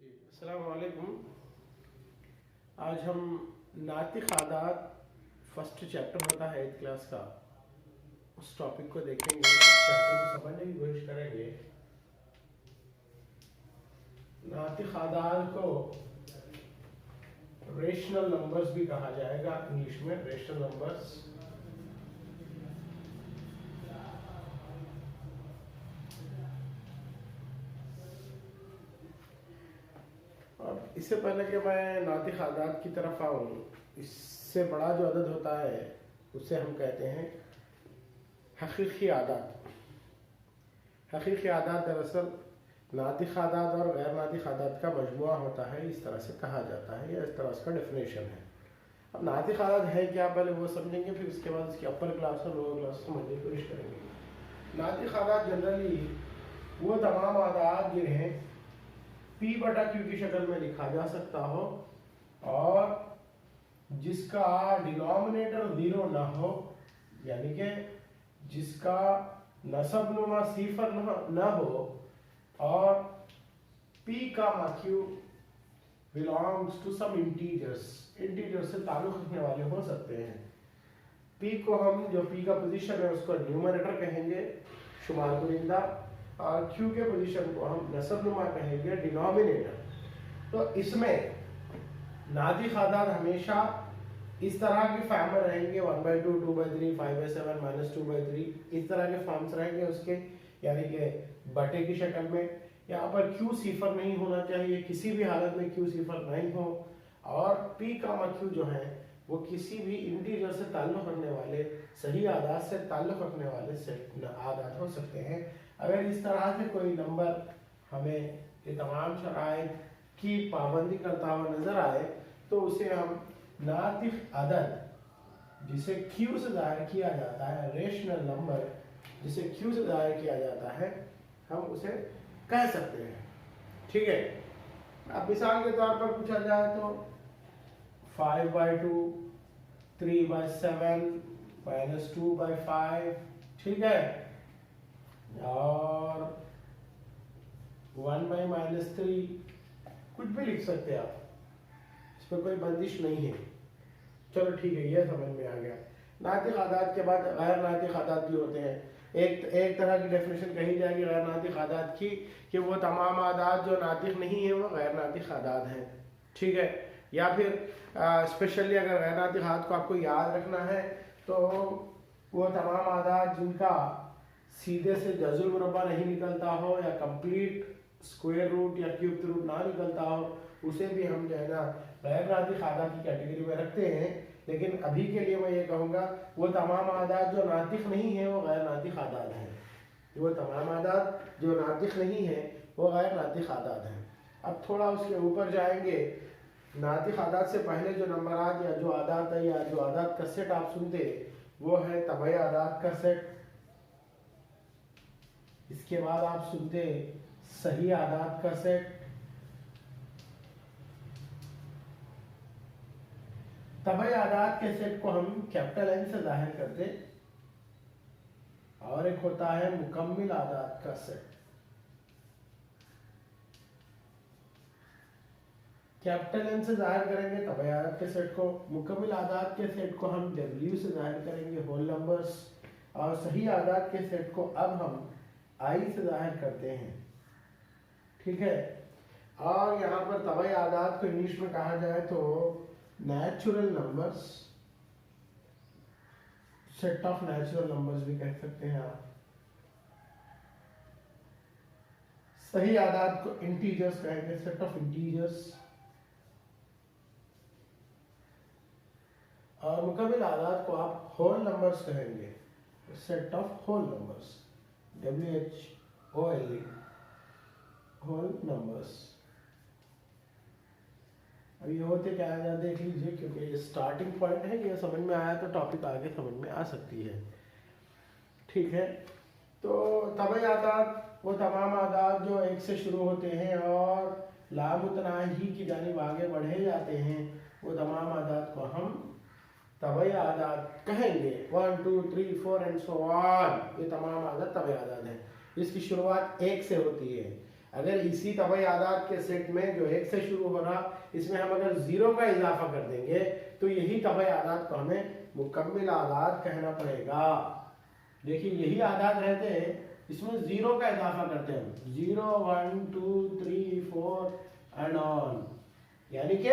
जी अस्सलाम वालेकुम। आज हम नातिक आदात फर्स्ट चैप्टर होता है 8th क्लास का, उस टॉपिक को देखेंगे, चैप्टर को समझने की कोशिश करेंगे। नातिक आदात को रेशनल नंबर्स भी कहा जाएगा, इंग्लिश में रेशनल नंबर्स। और इससे पहले कि मैं नातिक आदात की तरफ आऊँ, इससे बड़ा जो अदद होता है उसे हम कहते हैं हकीकी आदात। हकीकी आदात दरअसल नातिक आदात और गैर नातिक आदात का मजमुआ होता है, इस तरह से कहा जाता है, या इस तरह उसका डेफिनेशन है। अब नातिक आदात है क्या, पहले वो समझेंगे, फिर उसके बाद उसकी अपर क्लास और लोअर क्लास समझने की कोशिश करेंगे। नातिक आदात जनरली वो तमाम आदात जिन्हें P बटा Q की शक्ल में लिखा जा सकता हो और जिसका डिनोमिनेटर 0 ना हो, यानी कि जिसका नसब नुमा सिफर न हो, और P का Q belongs to some integers, integer से ताल्लुक रखने वाले हो सकते हैं। P को हम, जो P का पोजीशन है उसको न्यूमरेटर कहेंगे, शुमार कुनिंदा, और Q के पोजीशन को हम नसब नुमा कहेंगे, डिनोमिनेटर। तो इसमें नातिक आदात हमेशा इस तरह के फॉर्म में रहेंगे, 1/2, 2/3, 5/7, -2/3, इस तरह के फॉर्म्स रहेंगे उसके, यानी कि बटे की शक्ल में। यहाँ पर Q सिफर नहीं होना चाहिए, किसी भी हालत में Q सिफर नहीं हो, और P का Q जो है वो किसी भी इंटीजर से ताल्लुक़ रखने वाले, सही आदात से ताल्लुक़ रखने वाले सेट आदात हो सकते हैं। अगर इस तरह से कोई नंबर हमें ये तमाम शराइत की पाबंदी करता हुआ नजर आए तो उसे हम नातिक अदद, जिसे Q से जाहिर किया जाता है, रेशनल नंबर जिसे Q से जाहिर किया जाता है, हम उसे कह सकते हैं। ठीक है। अब मिसाल के तौर पर पूछा जाए तो 5/2, 3/7, -2/5, ठीक है, और 1/-3, कुछ भी लिख सकते हैं आप, इस पर कोई बंदिश नहीं है। चलो ठीक है, ये समझ में आ गया। नातिक आदात के बाद गैर नातिक आदात भी होते हैं। एक तरह की डेफिनेशन कही जाएगी गैर नातिक आदात की कि वो तमाम आदात जो नातिक नहीं है वो गैर नातिक आदात हैं। ठीक है। या फिर स्पेशली अगर गैर नातिक आदात को आपको याद रखना है तो वो तमाम आदात जिनका सीधे से जज़ुल मुरब्बा नहीं निकलता हो, या कंप्लीट स्क्वायर रूट या क्यूब रूट ना निकलता हो, उसे भी हम जो है ना गैर नातिक आदात की कैटेगरी में रखते हैं। लेकिन अभी के लिए मैं ये कहूँगा वो तमाम आदात जो नातिक नहीं है वो गैर नातिक आदात हैं। वो तमाम आदात जो नातिक नहीं है वो गैर नातिक आदात हैं। अब थोड़ा उसके ऊपर जाएंगे। नातिक आदात से पहले जो नंबरात या जो आदात है या जो आदात का सेट आप सुनते वो है तबई आदात का सेट। इसके बाद आप सुनते सही आदात का सेट। तबई आदात के सेट को हम कैपिटल N से जाहिर करते, और एक होता है मुकम्मिल आदात का सेट। कैपिटल N से जाहिर करेंगे तबई आदात के सेट को, मुकम्मिल आदात के सेट को हम W से जाहिर करेंगे, होल नंबर्स, और सही आदात के सेट को अब हम I से जाहिर करते हैं। ठीक है। और यहाँ पर तबई आदात को इंग्लिश में कहा जाए तो natural numbers, set of natural numbers भी कह सकते हैं आप। सही आदात को इंटीजर्स कहेंगे, सेट ऑफ इंटीजर्स, और मुकम्मिल आदात को आप होल नंबर्स कहेंगे, set of whole numbers, WHOLE, whole numbers. अब ये होते क्या है देख लीजिए, क्योंकि ये स्टार्टिंग पॉइंट है, ये समझ में आया तो टॉपिक आगे समझ में आ सकती है। ठीक है। तो तबई आदात वो तमाम आदात जो एक से शुरू होते हैं और लामुतनाही की जानिब आगे बढ़े जाते हैं, वो तमाम आदात को हम तबई आदात कहेंगे। 1, 2, 3, 4 एंड सो ऑन, ये तमाम आदात तबई आदात हैं। इसकी शुरुआत 1 से होती है। अगर इसी तबाई आदाद के सेट में जो 1 से शुरू हो रहा, इसमें हम अगर 0 का इजाफा कर देंगे तो यही तबाई आदाद को हमें मुकम्मिल आदाद कहना पड़ेगा। देखिए यही आदाद रहते हैं, इसमें 0 का इजाफा करते हैं, 0 1 2 3 4 एंड ऑन, यानी कि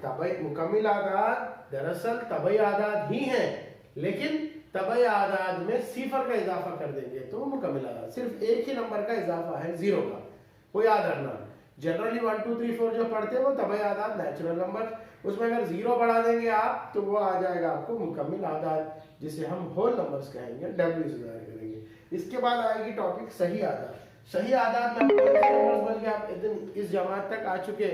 तबाई मुकम्मिल आदाद दरअसल तबाई आदाद ही हैं, लेकिन तबाई आदाद में सिफर का इजाफा कर देंगे तो वो मुकम्मिल आदाद। सिर्फ एक ही नंबर का इजाफा है 0 का, वो याद रखना। जनरली 1 2 3 4 जो पढ़ते हैं वो तबाई आदाद नेचुरल नंबर, उसमें अगर 0 बढ़ा देंगे आप तो वो आ जाएगा आपको मुकम्मिल आदाद, जिसे हम होल नंबर्स कहेंगे, डब्ल्यू से जाहिर करेंगे। इसके बाद आएगी टॉपिक सही आदाद। सही आदाद में नंबर्स बन के आप इस जमात तक आ चुके,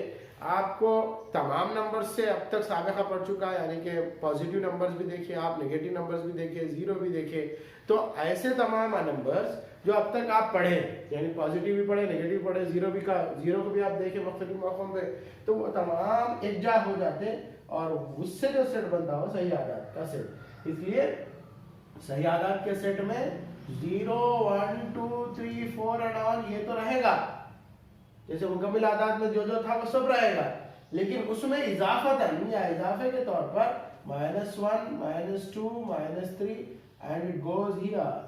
आपको तमाम नंबर्स से अब तक साबिका पड़ चुका है, यानी कि पॉजिटिव नंबर्स भी देखे आप, नेगेटिव नंबर्स भी देखे, 0 भी देखे। तो ऐसे तमाम नंबर्स जो अब तक आप पढ़े, यानी पॉजिटिव भी पढ़े, नेगेटिव पढ़े, 0 को भी आप देखे मुख्तलिफ मौकों पे, तो वो तमाम एकजा हो जाते और उससे जो सेट बनता हो सही आदाद का सेट। इसलिए सही आदाद के सेट में 0 1 2 3 4 एंड ऑल ये तो रहेगा, जैसे मुकम्मिल आदाद में जो जो था वो सब रहेगा, लेकिन उसमें इजाफतन या इजाफे के तौर पर -1 -2 -3 एंड इट गोज हियर,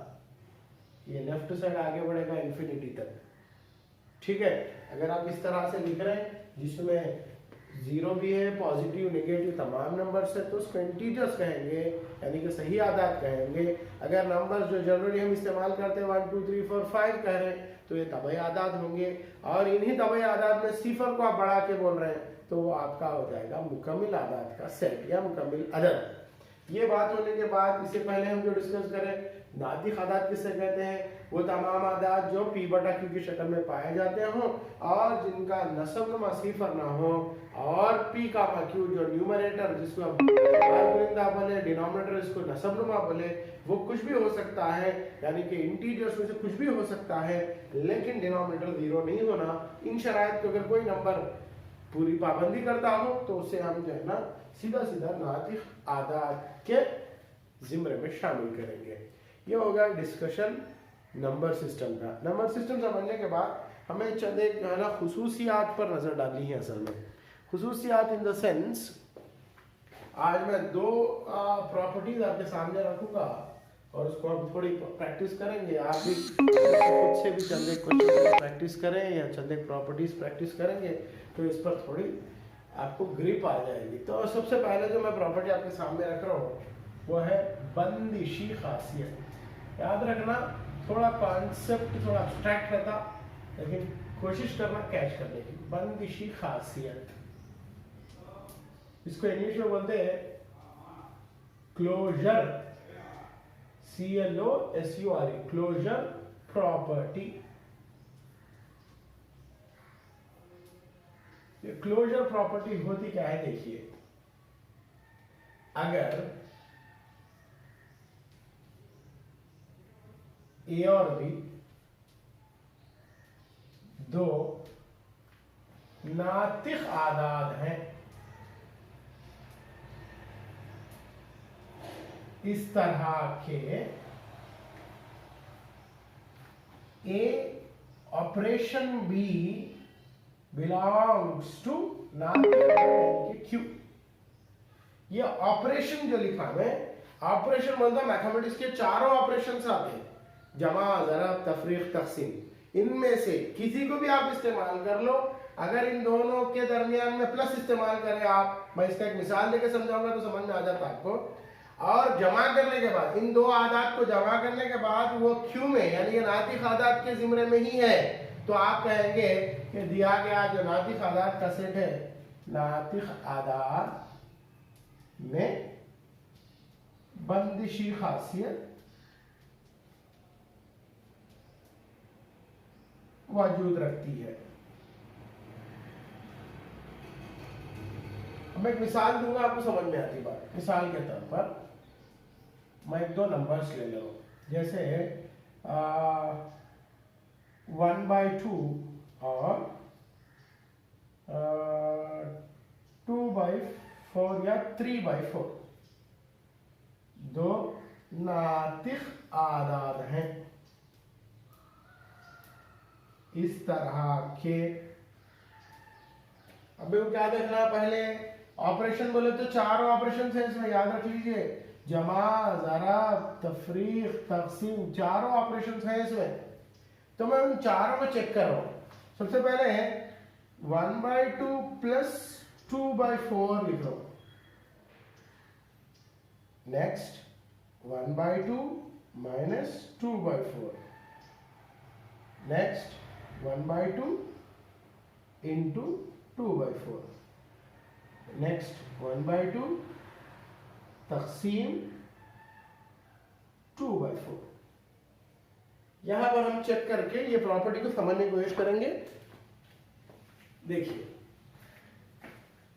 ये लेफ्ट साइड आगे बढ़ेगा इंफिनिटी तक। ठीक है, अगर आप इस तरह से लिख रहे हैं जिसमें 0 भी है, पॉजिटिव नेगेटिव तमाम नंबर्स है, तो उसको इंटीजर्स कहेंगे, यानी कि सही आदाद कहेंगे। अगर नंबर्स जो जनरली हम इस्तेमाल करते हैं 1 2 3 4 5 कह रहे हैं तो ये तबाई आदाद होंगे, और इन्हीं तबाई आदाद में सिफर को आप बढ़ा के बोल रहे हैं तो वो आपका हो जाएगा मुकम्मिल आदाद का सेट या मुकम्मिल अदद। ये बात होने के बाद इससे पहले हम जो डिस्कस करें नातिक आदाद किसे कहते हैं, वो तमाम आदाद जो p/q की शक्ल में पाए जाते हों और जिनका नस्ब सिफर ना हो, और p/q जो न्यूमरेटर जिसको हम बुलंदा बोले, डिनोमिनेटर जिसको नस्ब बोले, वो कुछ भी हो सकता है, यानी कि इंटीजर्स में से कुछ भी हो सकता है, लेकिन डिनोमिनेटर 0 नहीं होना। इन शराइत को अगर कोई नंबर पूरी पाबंदी करता हो तो उसे हम जो है ना सीधा सीधा नातिक आदाद के जिम्रे में शामिल करेंगे। ये होगा डिस्कशन नंबर सिस्टम का। नंबर सिस्टम समझने के बाद हमें चंद एक जो है ना खुसूसियात पर नजर डालनी है। असल में खुसूसियात इन द सेंस, आज मैं 2 प्रॉपर्टीज आपके सामने रखूंगा और उसको हम थोड़ी प्रैक्टिस करेंगे। आप भी खुद से भी चंद एक क्वेश्चन प्रैक्टिस करें या चंद एक प्रॉपर्टीज प्रैक्टिस करेंगे तो इस पर थोड़ी आपको ग्रिप आ जाएगी। तो सबसे पहले जो मैं प्रॉपर्टी आपके सामने रख रहा हूँ वो है बंदिशी खासियत। याद रखना, थोड़ा कॉन्सेप्ट थोड़ा अब्स्ट्रैक्ट रहता, लेकिन कोशिश करना कैच करने की। बंदिशी खासियत, इसको इंग्लिश में बोलते हैं क्लोजर, CLOSURE, क्लोजर प्रॉपर्टी। ये क्लोजर प्रॉपर्टी होती क्या है, देखिए, अगर A और B 2 नातिक आदाद हैं, इस तरह के A operation B belongs to नातिक Q। ये ऑपरेशन जो लिखा है, ऑपरेशन मतलब मैथमेटिक्स के चारों ऑपरेशंस आते हैं, जमा, ज़रब, तफरीक, तक़सीम। इनमें से किसी को भी आप इस्तेमाल कर लो। अगर इन दोनों के दरमियान में प्लस इस्तेमाल करें आप, मैं इसका एक मिसाल देकर समझाऊंगा तो समझ में आ जाता आपको। और जमा करने के बाद, इन 2 आदाद को जमा करने के बाद वो क्यू में, यानी ये नातिक आदाद के जिम्रे में ही है, तो आप कहेंगे कि दिया गया जो नातिक आदाद का सेट है, नातिक आदाद में बंदिशी खासियत मौजूद रखती है। मैं एक मिसाल दूंगा, आपको समझ में आती बात। मिसाल के तौर पर मैं 2 नंबर्स ले लूं, जैसे 1/2 और 2/4 या 3/4, 2 नातिक आदाद हैं। इस तरह के। अब क्या देखना है पहले, ऑपरेशन बोले तो चारों ऑपरेशन है इसमें, याद रख लीजिए, जमा, ज़रब, तफरीक, तकसीम, चारों ऑपरेशन है इसमें। तो मैं उन चारों को चेक कर रहा हूं। सबसे पहले 1/2 प्लस 2/4 लिख लो। Next 1/2 minus 2/4। Next 1/2 into 2/4। Next 1/2 तकसीम 2/4। यहां पर हम चेक करके ये प्रॉपर्टी को समझने की कोशिश करेंगे। देखिए,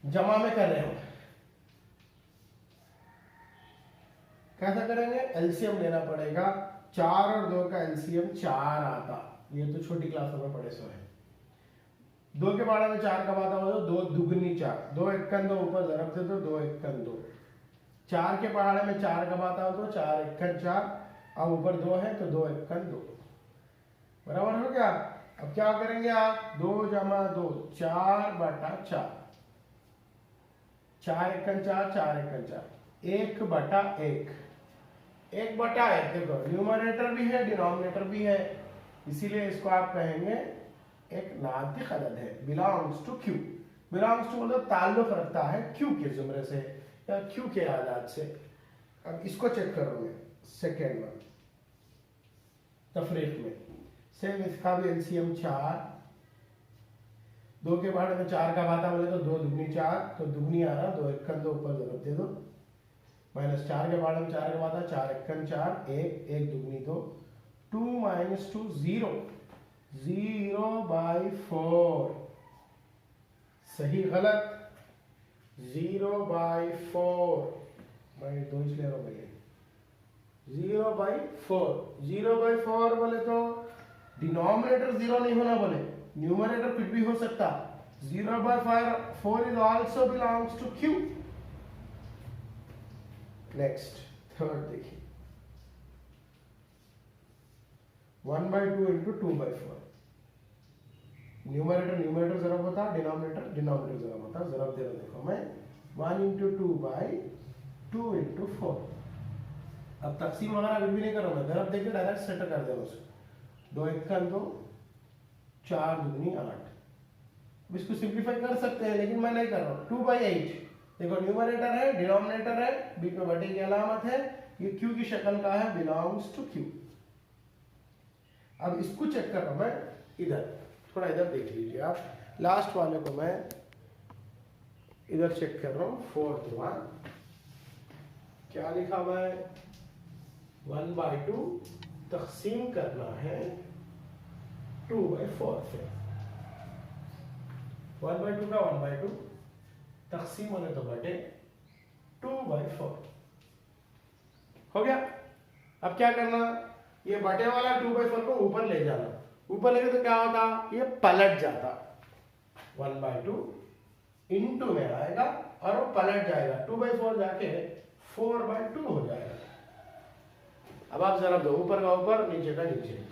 जमा में कर रहे हो, कैसा करेंगे, एलसीएम लेना पड़ेगा। 4 और 2 का एलसीएम 4 आता, ये तो छोटी क्लासों में पढ़े सो है। 2 के बारे में 4 कब आता हो तो 2 दुगनी 4, 2 एकन 2 ऊपर जरब दे तो 2 एकन 2। 4 के पहाड़े में 4 कब आता हो तो 4 एकन 4, अब ऊपर 2 है तो 2 एकन 2, बराबर हो गया। अब क्या करेंगे आप, 2 जमा 2 4/4, 4 एकन 4, 4 एकन 4, 1/1, 1/1। देखो न्यूमरेटर भी है डिनोमिनेटर भी है, इसीलिए इसको आप कहेंगे एक नातिक अदद है, belongs to Q. Belongs to मतलब ताल्लुक रखता है क्यू के जुमरे से या क्यू के आदाद से। अब इसको चेक करोगे सेकेंड वन तफरीक में, सेम इसका भी एलसीएम 4, 2 के बारे में 4 का बाता बोले तो 2 दुगनी 4, तो दुगनी आ रहा, 2 एकन 2 ऊपर जरूरत दे दो, माइनस 4 के बारे में 4 का बाता 4 एकन 4, 1 1 दुगनी 2, 2 माइनस 2 0, 0/4। सही गलत, 0/4, मैं 2 इसलिए रहा भैया, 0/4। 0/4 बोले तो डिनोमिनेटर 0 नहीं होना, बोले न्यूमरेटर कुछ भी हो सकता। 0/4 is also belongs to Q. Next third देखिए, 1/2 इंटू 2/4। न्यूमरेटर जरब होता, डिनोमिनेटर जरब होता। जरब दे रहा देखो मैं, 1 इंटू 2/2 इंटू 4। अब तकसीम वगैरह कुछ भी नहीं कर रहा मैं, जरब देके डायरेक्ट सेट कर दे उसको। 2 एकन 2, 4 दुगनी 8। अब इसको सिंप्लीफाई कर सकते हैं लेकिन मैं नहीं कर रहा हूँ। 2/8, देखो न्यूमरेटर है डिनोमिनेटर है, बीच में बटे की अलामत है, ये क्यू की शक्ल का है, बिलोंग्स टू क्यू। अब इसको चेक कर रहा हूं मैं, इधर थोड़ा इधर देख लीजिए आप, लास्ट वाले को मैं इधर चेक कर रहा हूं। 4th वन क्या लिखा हुआ है, 1/2 तकसीम करना है 2/4 से। 1/2 का 1/2 तकसीम होने तो बटे 2/4 हो गया। अब क्या करना, ये बटे वाला 2/4 को ऊपर ले जाना, ऊपर लेके तो क्या होता, ये पलट जाता, 1/2 इंटू में आएगा और वो पलट जाएगा, 2/4 जाके 4/2 हो जाएगा। अब आप जरा दो, ऊपर का ऊपर नीचे का नीचे,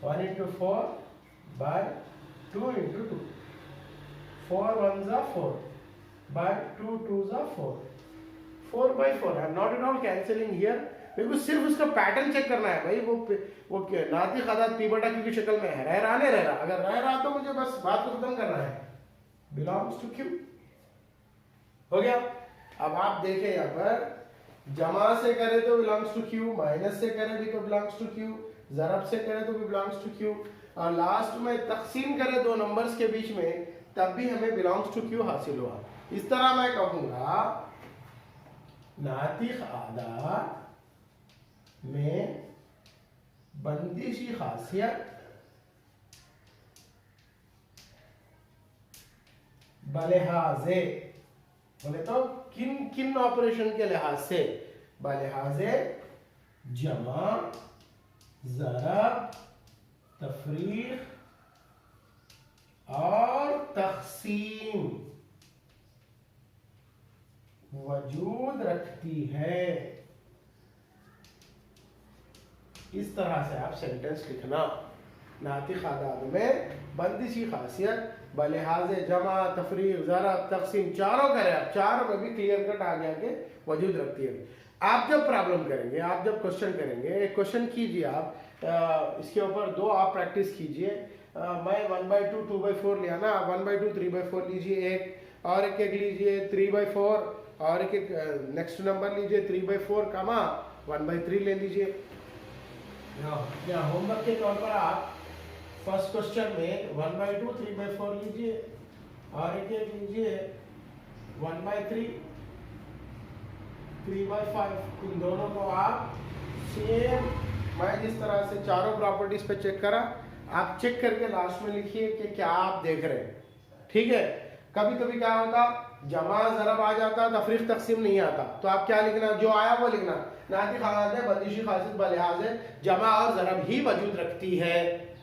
1 इंटू 4/2 इंटू 2, 4 1 जा 4 by 2 2 जा 4, 4/4। I am not at all cancelling here, मेरे को सिर्फ उसका पैटर्न चेक करना है भाई। वो नातिक अदद p/q की शक्ल में है, रह रहा नहीं रह रहा, अगर रह रहा तो मुझे बस बात को खत्म करना है, बिलोंग्स टू क्यू हो गया। अब आप देखें यहाँ पर, जमा से करे तो बिलोंग्स टू क्यू, माइनस से करे भी तो बिलोंग्स टू क्यू, जरब से करे तो भी बिलोंग्स टू क्यू, और लास्ट में तकसीम करे दो नंबर्स के बीच में, तब भी हमें बिलोंग्स टू क्यू हासिल हुआ। इस तरह मैं कहूंगा नातिक आदाद में बंदिशी खासियत बलिहाजे, बोले तो किन किन ऑपरेशन के लिहाज से, बलिहाजे जमा, जरब, तफरीक और तकसीम वजूद रखती है। इस तरह से आप सेंटेंस लिखना। नातिक आदाद में बंदिशी खासियत बलिहाज जमा, तफरीक, ज़रब, तकसीम चारों करें आप, चारों में भी क्लियर कट आगे आगे वजूद रखती है। आप जब प्रॉब्लम करेंगे, आप जब क्वेश्चन करेंगे, एक क्वेश्चन कीजिए आप, इसके ऊपर 2 आप प्रैक्टिस कीजिए। मैं 1/2 2/4 लिया ना, 1/2 3/4 लीजिए एक, और एक लीजिए 3/4, और एक नेक्स्ट नंबर लीजिए 3/4 कमा 1/3 ले लीजिए। या होमवर्क के तौर पर आप फर्स्ट क्वेश्चन में 1/2 3/4 लीजिए, और एक लीजिए 1/3 3/5। इन दोनों को आप सेम मैं जिस तरह से चारों प्रॉपर्टीज पे चेक करा, आप चेक करके लास्ट में लिखिए कि क्या आप देख रहे हैं। ठीक है, कभी कभी क्या होता, जमा ज़रब आ जाता, तफरीक तकसीम नहीं आता, तो आप क्या लिखना, जो आया वो लिखना। नातिक आदाद है बंदिशी खासियत बलिहाज है जमा और ज़रब ही वजूद रखती है,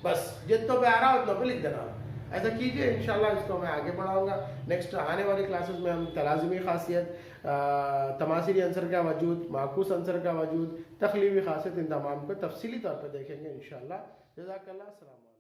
बस जितनों पे आ रहा उतनों पे लिख देना। ऐसा कीजिए, इंशाल्लाह इसको मैं आगे बढ़ाऊंगा। नेक्स्ट आने वाली क्लासेस में हम तलाज़ुमी खासियत, तमासीली अंसर का वजूद, माकूस अंसर का वजूद, तखलीवी खासियत, इन तमाम को तफसीली तौर पर देखेंगे इंशाल्लाह। जज़ाकल्लाह। अस्सलाम।